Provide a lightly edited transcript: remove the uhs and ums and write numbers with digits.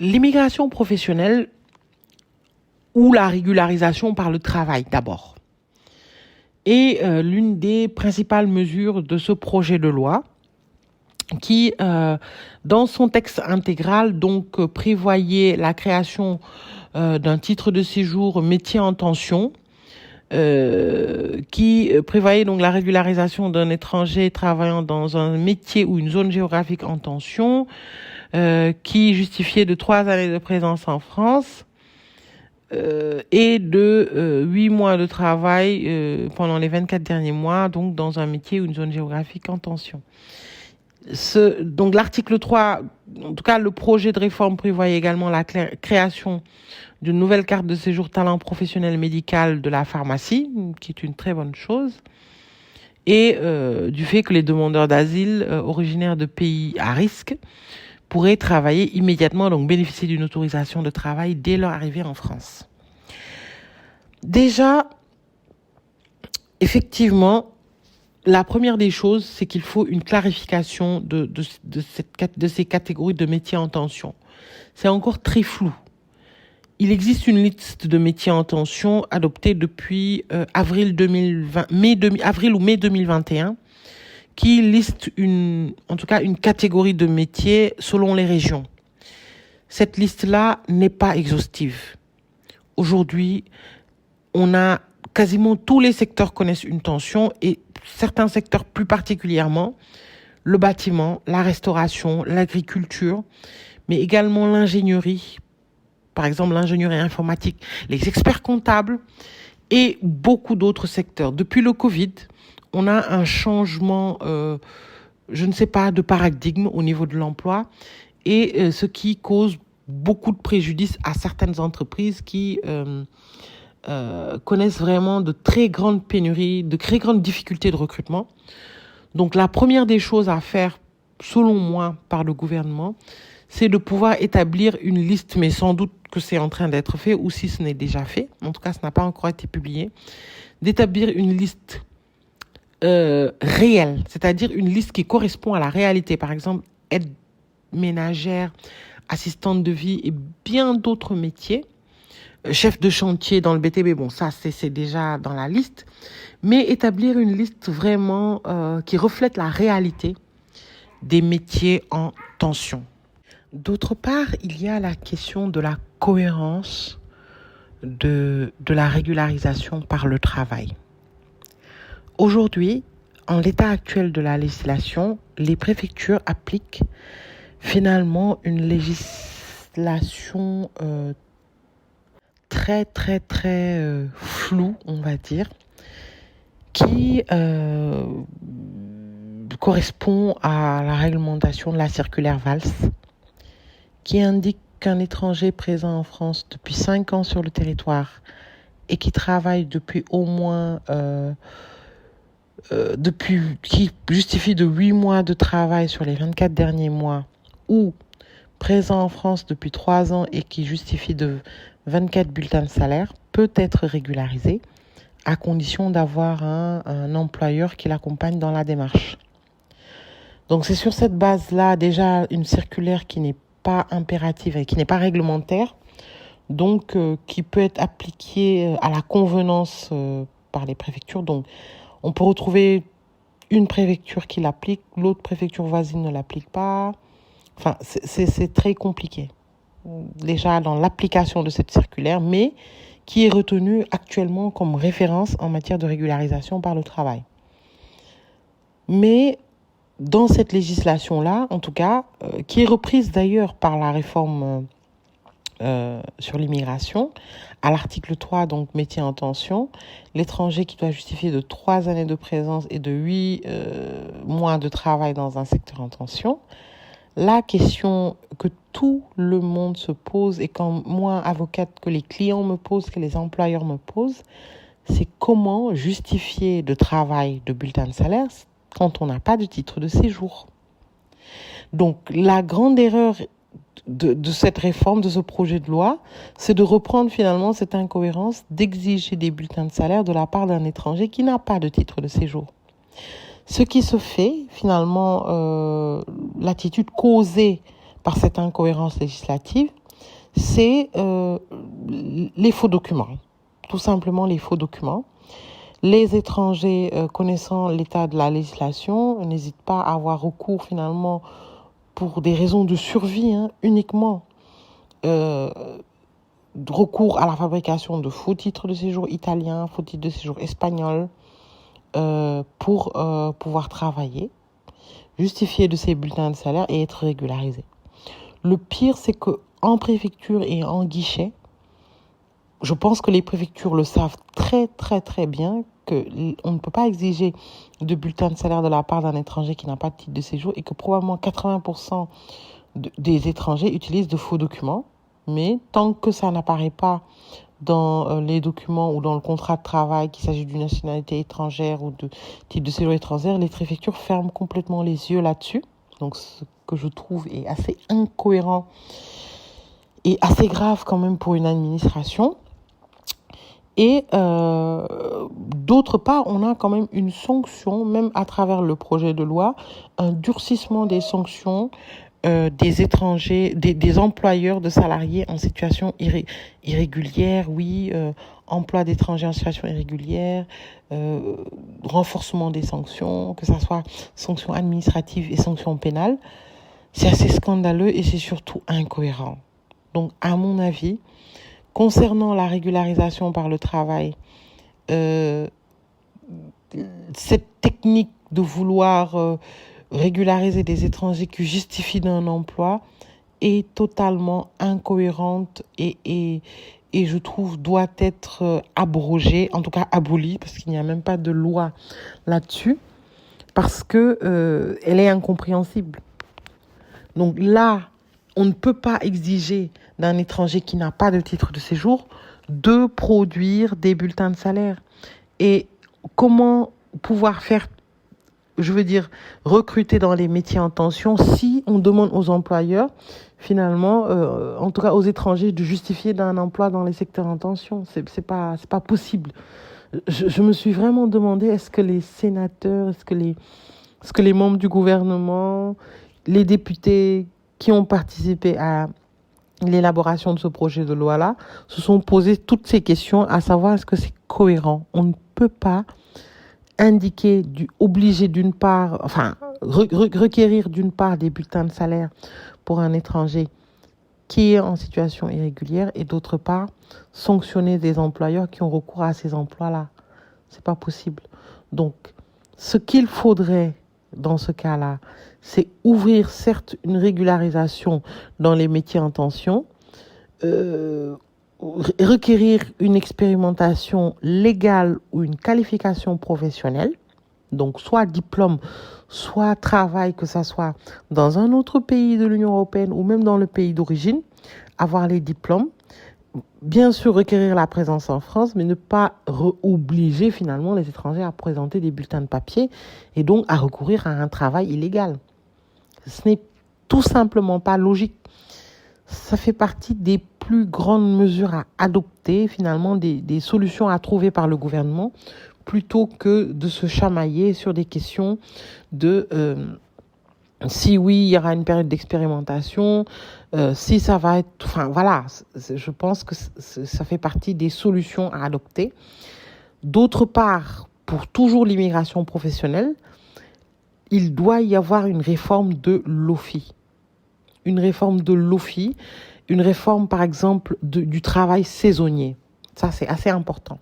L'immigration professionnelle ou la régularisation par le travail d'abord est l'une des principales mesures de ce projet de loi qui, dans son texte intégral, prévoyait la création d'un titre de séjour métier en tension, qui prévoyait donc la régularisation d'un étranger travaillant dans un métier ou une zone géographique en tension, qui justifiait de 3 années de présence en France et de 8 mois de travail pendant les 24 derniers mois, donc dans un métier ou une zone géographique en tension. Donc l'article 3, en tout cas le projet de réforme prévoyait également la création d'une nouvelle carte de séjour talent professionnel médical de la pharmacie, qui est une très bonne chose, et du fait que les demandeurs d'asile originaires de pays à risque pourraient travailler immédiatement, donc bénéficier d'une autorisation de travail dès leur arrivée en France. Déjà, effectivement, la première des choses, c'est qu'il faut une clarification de ces catégories de métiers en tension. C'est encore très flou. Il existe une liste de métiers en tension adoptée depuis avril ou mai 2021 qui liste une catégorie de métiers selon les régions. Cette liste-là n'est pas exhaustive. Aujourd'hui, on a quasiment tous les secteurs connaissent une tension et certains secteurs plus particulièrement, le bâtiment, la restauration, l'agriculture, mais également l'ingénierie, par exemple l'ingénierie informatique, les experts comptables et beaucoup d'autres secteurs. Depuis le Covid, on a un changement, de paradigme au niveau de l'emploi et ce qui cause beaucoup de préjudice à certaines entreprises qui connaissent vraiment de très grandes pénuries, de très grandes difficultés de recrutement. Donc la première des choses à faire, selon moi, par le gouvernement, c'est de pouvoir établir une liste, mais sans doute que c'est en train d'être fait, ou si ce n'est déjà fait, en tout cas, ce n'a pas encore été publié, d'établir une liste réelle, c'est-à-dire une liste qui correspond à la réalité. Par exemple, aide ménagère, assistante de vie et bien d'autres métiers. Chef de chantier dans le BTP, bon, ça, c'est déjà dans la liste. Mais établir une liste vraiment qui reflète la réalité des métiers en tension. D'autre part, il y a la question de la cohérence de la régularisation par le travail. Aujourd'hui, en l'état actuel de la législation, les préfectures appliquent finalement une législation très floue, on va dire, qui correspond à la réglementation de la circulaire Valls, qui indique qu'un étranger présent en France depuis 5 ans sur le territoire et qui travaille depuis au moins qui justifie de 8 mois de travail sur les 24 derniers mois ou présent en France depuis 3 ans et qui justifie de 24 bulletins de salaire peut être régularisé à condition d'avoir un employeur qui l'accompagne dans la démarche. Donc c'est sur cette base-là déjà une circulaire qui n'est pas impérative et qui n'est pas réglementaire, donc qui peut être appliquée à la convenance par les préfectures. Donc on peut retrouver une préfecture qui l'applique, l'autre préfecture voisine ne l'applique pas. Enfin, c'est très compliqué déjà dans l'application de cette circulaire, mais qui est retenue actuellement comme référence en matière de régularisation par le travail. Mais dans cette législation-là, en tout cas, qui est reprise d'ailleurs par la réforme sur l'immigration, à l'article 3, donc métier en tension, l'étranger qui doit justifier de 3 années de présence et de 8 mois de travail dans un secteur en tension. La question que tout le monde se pose, et quand moi, avocate, que les clients me posent, que les employeurs me posent, c'est comment justifier de travail de bulletin de salaire quand on n'a pas de titre de séjour. Donc, la grande erreur de cette réforme, de ce projet de loi, c'est de reprendre finalement cette incohérence d'exiger des bulletins de salaire de la part d'un étranger qui n'a pas de titre de séjour. Ce qui se fait, finalement, l'attitude causée par cette incohérence législative, c'est les faux documents. Tout simplement les faux documents. Les étrangers connaissant l'état de la législation n'hésitent pas à avoir recours finalement pour des raisons de survie uniquement. Recours à la fabrication de faux titres de séjour italiens, faux titres de séjour espagnols pour pouvoir travailler, justifier de ces bulletins de salaire et être régularisé. Le pire, c'est que en préfecture et en guichet, je pense que les préfectures le savent très très très bien qu'on ne peut pas exiger de bulletin de salaire de la part d'un étranger qui n'a pas de titre de séjour et que probablement 80% des étrangers utilisent de faux documents. Mais tant que ça n'apparaît pas dans les documents ou dans le contrat de travail, qu'il s'agit d'une nationalité étrangère ou de titre de séjour étranger, les préfectures ferment complètement les yeux là-dessus. Donc ce que je trouve est assez incohérent et assez grave quand même pour une administration. Et d'autre part, on a quand même une sanction, même à travers le projet de loi, un durcissement des sanctions des étrangers, des employeurs de salariés en situation irrégulière, emploi d'étrangers en situation irrégulière, renforcement des sanctions, que ce soit sanctions administratives et sanctions pénales. C'est assez scandaleux et c'est surtout incohérent. Donc, à mon avis, concernant la régularisation par le travail, cette technique de vouloir régulariser des étrangers qui justifient d'un emploi est totalement incohérente et je trouve doit être abrogée, en tout cas abolie, parce qu'il n'y a même pas de loi là-dessus, parce que elle est incompréhensible. Donc là, on ne peut pas exiger d'un étranger qui n'a pas de titre de séjour de produire des bulletins de salaire. Et comment pouvoir faire, recruter dans les métiers en tension si on demande aux employeurs, finalement, en tout cas aux étrangers, de justifier d'un emploi dans les secteurs en tension. C'est pas possible. Je me suis vraiment demandé, est-ce que les sénateurs, est-ce que les membres du gouvernement, les députés qui ont participé à l'élaboration de ce projet de loi-là se sont posé toutes ces questions, à savoir est-ce que c'est cohérent. On ne peut pas obliger d'une part, requérir d'une part des bulletins de salaire pour un étranger qui est en situation irrégulière et d'autre part sanctionner des employeurs qui ont recours à ces emplois-là. C'est pas possible. Donc, ce qu'il faudrait dans ce cas-là, c'est ouvrir certes une régularisation dans les métiers en tension, requérir une expérimentation légale ou une qualification professionnelle, donc soit diplôme, soit travail, que ça soit dans un autre pays de l'Union européenne ou même dans le pays d'origine, avoir les diplômes, bien sûr requérir la présence en France, mais ne pas obliger finalement les étrangers à présenter des bulletins de papier et donc à recourir à un travail illégal. Ce n'est tout simplement pas logique. Ça fait partie des plus grandes mesures à adopter, finalement, des solutions à trouver par le gouvernement, plutôt que de se chamailler sur des questions de si oui, il y aura une période d'expérimentation, si ça va être... Enfin, voilà, je pense que ça fait partie des solutions à adopter. D'autre part, pour toujours l'immigration professionnelle, il doit y avoir une réforme de l'OFII. Une réforme de l'OFII, une réforme, par exemple, du travail saisonnier. Ça, c'est assez important.